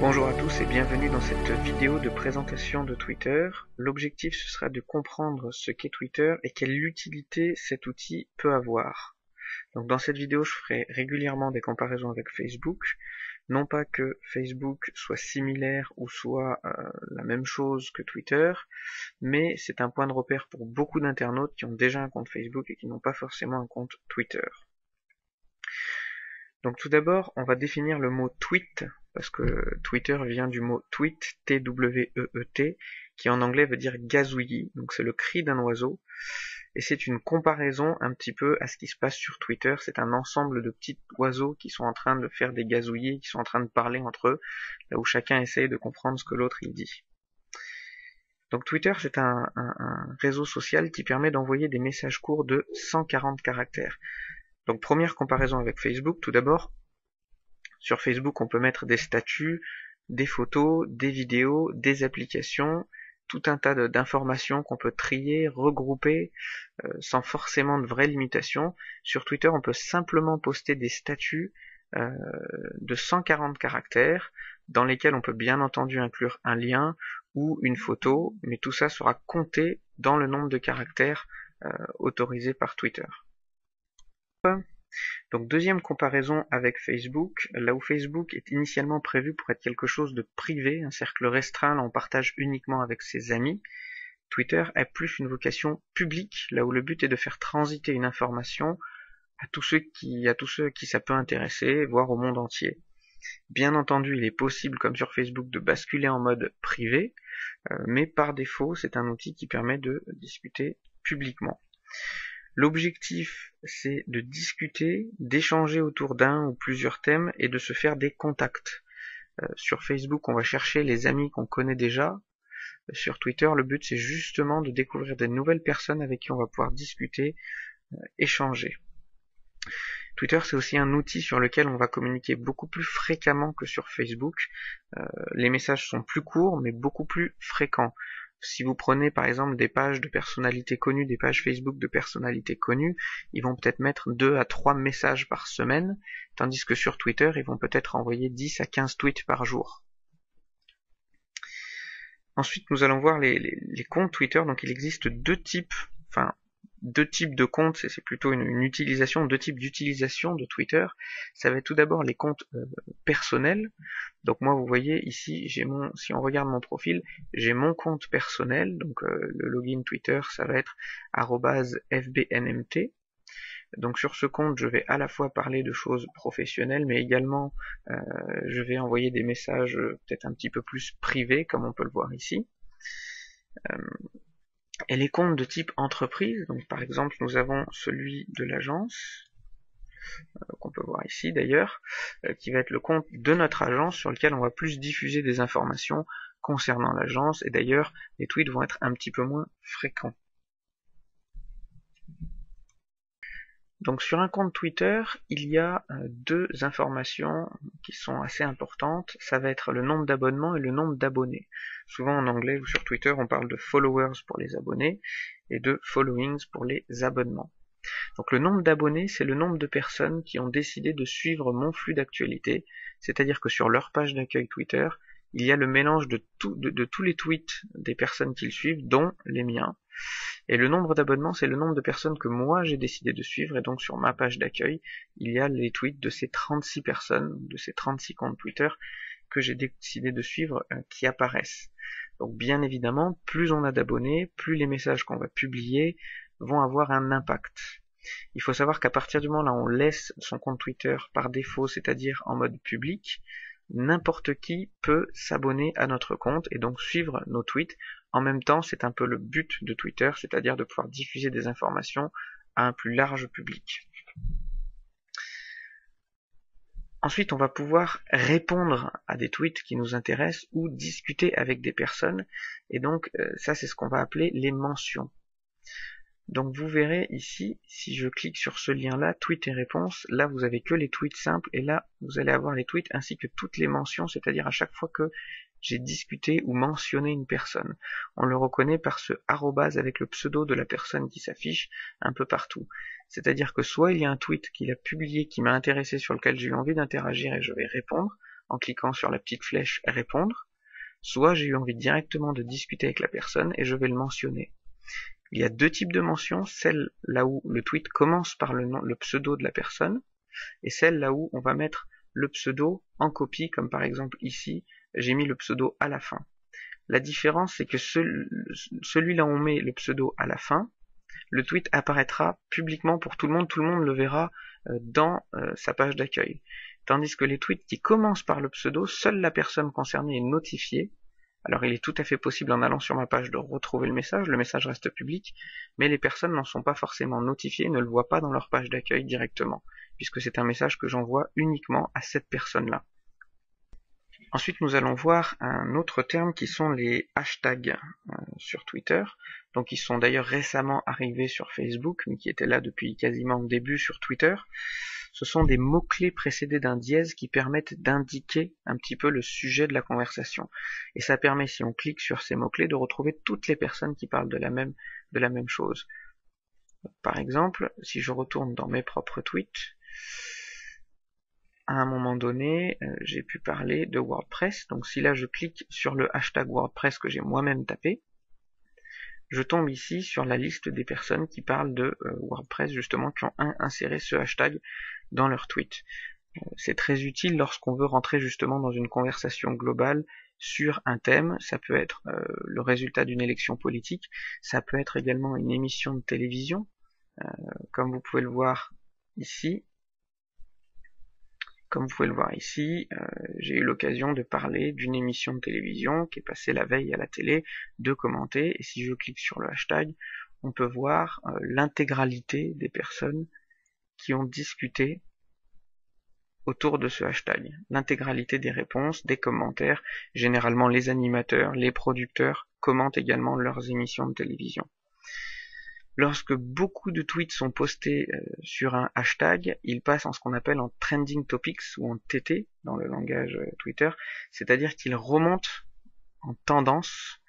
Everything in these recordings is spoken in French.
Bonjour à tous et bienvenue dans cette vidéo de présentation de Twitter. L'objectif ce sera de comprendre ce qu'est Twitter et quelle utilité cet outil peut avoir. Donc dans cette vidéo je ferai régulièrement des comparaisons avec Facebook. Non pas que Facebook soit similaire ou soit la même chose que Twitter, mais c'est un point de repère pour beaucoup d'internautes qui ont déjà un compte Facebook et qui n'ont pas forcément un compte Twitter. Donc tout d'abord, on va définir le mot tweet, parce que Twitter vient du mot tweet, T-W-E-E-T, qui en anglais veut dire gazouillis, donc c'est le cri d'un oiseau, et c'est une comparaison un petit peu à ce qui se passe sur Twitter. C'est un ensemble de petits oiseaux qui sont en train de faire des gazouillis, qui sont en train de parler entre eux, là où chacun essaye de comprendre ce que l'autre il dit. Donc Twitter, c'est un réseau social qui permet d'envoyer des messages courts de 140 caractères. Donc première comparaison avec Facebook, tout d'abord, sur Facebook on peut mettre des statuts, des photos, des vidéos, des applications, tout un tas d'informations qu'on peut trier, regrouper, sans forcément de vraies limitations. Sur Twitter on peut simplement poster des statuts de 140 caractères, dans lesquels on peut bien entendu inclure un lien ou une photo, mais tout ça sera compté dans le nombre de caractères autorisés par Twitter. Donc deuxième comparaison avec Facebook, là où Facebook est initialement prévu pour être quelque chose de privé, un cercle restreint, là on partage uniquement avec ses amis, Twitter a plus une vocation publique, là où le but est de faire transiter une information à tous ceux qui ça peut intéresser, voire au monde entier. Bien entendu, il est possible, comme sur Facebook, de basculer en mode privé, mais par défaut, c'est un outil qui permet de discuter publiquement. L'objectif, c'est de discuter, d'échanger autour d'un ou plusieurs thèmes et de se faire des contacts. Sur Facebook, on va chercher les amis qu'on connaît déjà. Sur Twitter, le but, c'est justement de découvrir des nouvelles personnes avec qui on va pouvoir discuter, échanger. Twitter, c'est aussi un outil sur lequel on va communiquer beaucoup plus fréquemment que sur Facebook. Les messages sont plus courts, mais beaucoup plus fréquents. Si vous prenez par exemple des pages de personnalités connues, des pages Facebook de personnalités connues, ils vont peut-être mettre 2 à 3 messages par semaine, tandis que sur Twitter, ils vont peut-être envoyer 10 à 15 tweets par jour. Ensuite, nous allons voir les comptes Twitter. Donc il existe deux types de comptes, c'est plutôt une utilisation, deux types d'utilisation de Twitter. Ça va être tout d'abord les comptes personnels. Donc moi, vous voyez ici, si on regarde mon profil, j'ai mon compte personnel. Donc le login Twitter, ça va être @fbnmt. Donc sur ce compte, je vais à la fois parler de choses professionnelles, mais également je vais envoyer des messages peut-être un petit peu plus privés, comme on peut le voir ici. Et les comptes de type entreprise, donc par exemple nous avons celui de l'agence, qu'on peut voir ici d'ailleurs, qui va être le compte de notre agence sur lequel on va plus diffuser des informations concernant l'agence, et d'ailleurs les tweets vont être un petit peu moins fréquents. Donc sur un compte Twitter, il y a deux informations qui sont assez importantes, ça va être le nombre d'abonnements et le nombre d'abonnés. Souvent en anglais ou sur Twitter on parle de followers pour les abonnés et de followings pour les abonnements. Donc le nombre d'abonnés, c'est le nombre de personnes qui ont décidé de suivre mon flux d'actualité, c'est-à-dire que sur leur page d'accueil Twitter, il y a le mélange de tous les tweets des personnes qu'ils suivent, dont les miens. Et le nombre d'abonnements, c'est le nombre de personnes que moi j'ai décidé de suivre, et donc sur ma page d'accueil, il y a les tweets de ces 36 personnes, de ces 36 comptes Twitter que j'ai décidé de suivre qui apparaissent. Donc bien évidemment, plus on a d'abonnés, plus les messages qu'on va publier vont avoir un impact. Il faut savoir qu'à partir du moment là où on laisse son compte Twitter par défaut, c'est-à-dire en mode public, n'importe qui peut s'abonner à notre compte et donc suivre nos tweets. En même temps, c'est un peu le but de Twitter, c'est-à-dire de pouvoir diffuser des informations à un plus large public. Ensuite, on va pouvoir répondre à des tweets qui nous intéressent ou discuter avec des personnes. Et donc, ça, c'est ce qu'on va appeler les mentions. Donc, vous verrez ici, si je clique sur ce lien-là, tweets et réponses, là, vous avez que les tweets simples. Et là, vous allez avoir les tweets ainsi que toutes les mentions, c'est-à-dire à chaque fois que j'ai discuté ou mentionné une personne. On le reconnaît par ce arrobase avec le pseudo de la personne qui s'affiche un peu partout. C'est-à-dire que soit il y a un tweet qu'il a publié qui m'a intéressé, sur lequel j'ai eu envie d'interagir et je vais répondre, en cliquant sur la petite flèche répondre, soit j'ai eu envie directement de discuter avec la personne et je vais le mentionner. Il y a deux types de mentions, celle là où le tweet commence par le pseudo de la personne, et celle là où on va mettre le pseudo en copie, comme par exemple ici, j'ai mis le pseudo à la fin. La différence, c'est que celui-là où on met le pseudo à la fin, le tweet apparaîtra publiquement pour tout le monde le verra dans sa page d'accueil. Tandis que les tweets qui commencent par le pseudo, seule la personne concernée est notifiée. Alors il est tout à fait possible en allant sur ma page de retrouver le message reste public, mais les personnes n'en sont pas forcément notifiées, ne le voient pas dans leur page d'accueil directement, puisque c'est un message que j'envoie uniquement à cette personne-là. Ensuite, nous allons voir un autre terme qui sont les hashtags sur Twitter, donc ils sont d'ailleurs récemment arrivés sur Facebook, mais qui étaient là depuis quasiment le début sur Twitter. Ce sont des mots-clés précédés d'un dièse qui permettent d'indiquer un petit peu le sujet de la conversation. Et ça permet, si on clique sur ces mots-clés, de retrouver toutes les personnes qui parlent de la même chose. Par exemple, si je retourne dans mes propres tweets, à un moment donné, j'ai pu parler de WordPress. Donc si là je clique sur le hashtag WordPress que j'ai moi-même tapé, je tombe ici sur la liste des personnes qui parlent de WordPress, justement, qui ont inséré ce hashtag dans leur tweet. C'est très utile lorsqu'on veut rentrer justement dans une conversation globale sur un thème. Ça peut être le résultat d'une élection politique, ça peut être également une émission de télévision, comme vous pouvez le voir ici. Comme vous pouvez le voir ici, j'ai eu l'occasion de parler d'une émission de télévision qui est passée la veille à la télé, de commenter, et si je clique sur le hashtag, on peut voir l'intégralité des personnes qui ont discuté autour de ce hashtag. L'intégralité des réponses, des commentaires, généralement les animateurs, les producteurs commentent également leurs émissions de télévision. Lorsque beaucoup de tweets sont postés sur un hashtag, il passe en ce qu'on appelle en trending topics ou en TT dans le langage Twitter, c'est-à-dire qu'il remonte en tendance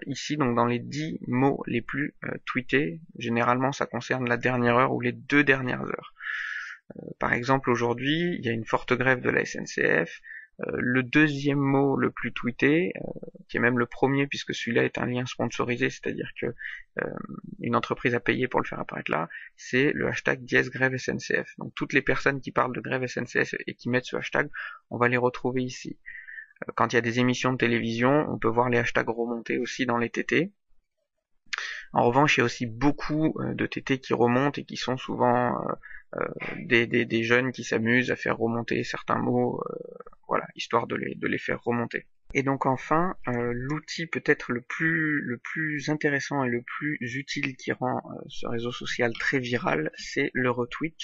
ici, donc dans les 10 mots les plus tweetés. Généralement, ça concerne la dernière heure ou les 2 dernières heures. Par exemple, aujourd'hui, il y a une forte grève de la SNCF. Le deuxième mot le plus tweeté, qui est même le premier puisque celui-là est un lien sponsorisé, c'est-à-dire que une entreprise a payé pour le faire apparaître là, c'est le hashtag #grève SNCF. Donc toutes les personnes qui parlent de grève SNCF et qui mettent ce hashtag, on va les retrouver ici. Quand il y a des émissions de télévision, on peut voir les hashtags remonter aussi dans les TT. En revanche, il y a aussi beaucoup de TT qui remontent et qui sont souvent des jeunes qui s'amusent à faire remonter certains mots, voilà, histoire de les faire remonter. Et donc enfin, l'outil peut-être le plus intéressant et le plus utile qui rend ce réseau social très viral, c'est le retweet.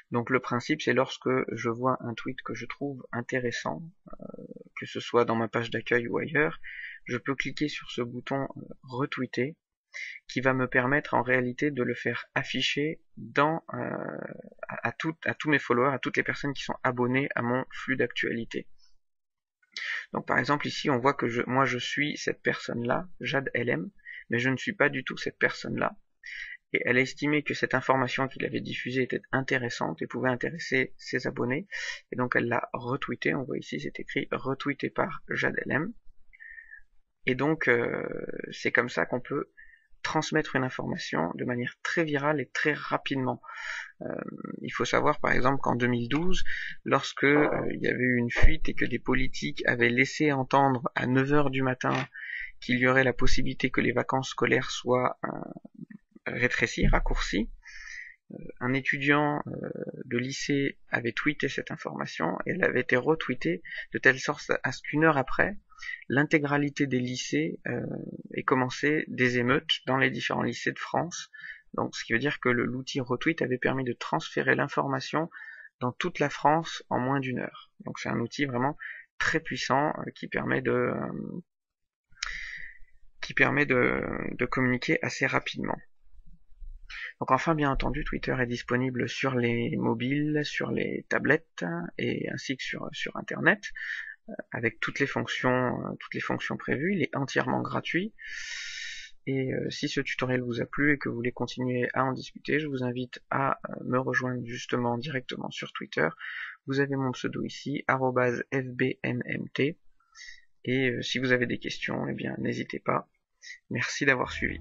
Donc le principe, c'est lorsque je vois un tweet que je trouve intéressant, que ce soit dans ma page d'accueil ou ailleurs, je peux cliquer sur ce bouton retweeter, qui va me permettre en réalité de le faire afficher à tous mes followers, à toutes les personnes qui sont abonnées à mon flux d'actualité. Donc par exemple ici on voit que moi je suis cette personne-là, Jade LM, mais je ne suis pas du tout cette personne-là. Et elle a estimé que cette information qu'il avait diffusée était intéressante et pouvait intéresser ses abonnés. Et donc elle l'a retweeté, on voit ici c'est écrit retweeté par Jade LM. Et donc c'est comme ça qu'on peut transmettre une information de manière très virale et très rapidement. Il faut savoir par exemple qu'en 2012, lorsque il y avait eu une fuite et que des politiques avaient laissé entendre à 9h du matin qu'il y aurait la possibilité que les vacances scolaires soient rétrécies, raccourcies, un étudiant de lycée avait tweeté cette information et elle avait été retweetée de telle sorte à ce qu'une heure après, l'intégralité des lycées ait commencé des émeutes dans les différents lycées de France. Donc, ce qui veut dire que l'outil retweet avait permis de transférer l'information dans toute la France en moins d'une heure. Donc, c'est un outil vraiment très puissant qui permet de communiquer assez rapidement. Donc enfin, bien entendu, Twitter est disponible sur les mobiles, sur les tablettes et ainsi que sur Internet, avec toutes les fonctions prévues. Il est entièrement gratuit. Et si ce tutoriel vous a plu et que vous voulez continuer à en discuter, je vous invite à me rejoindre justement directement sur Twitter. Vous avez mon pseudo ici, @fbmmt. Et si vous avez des questions, eh bien n'hésitez pas. Merci d'avoir suivi.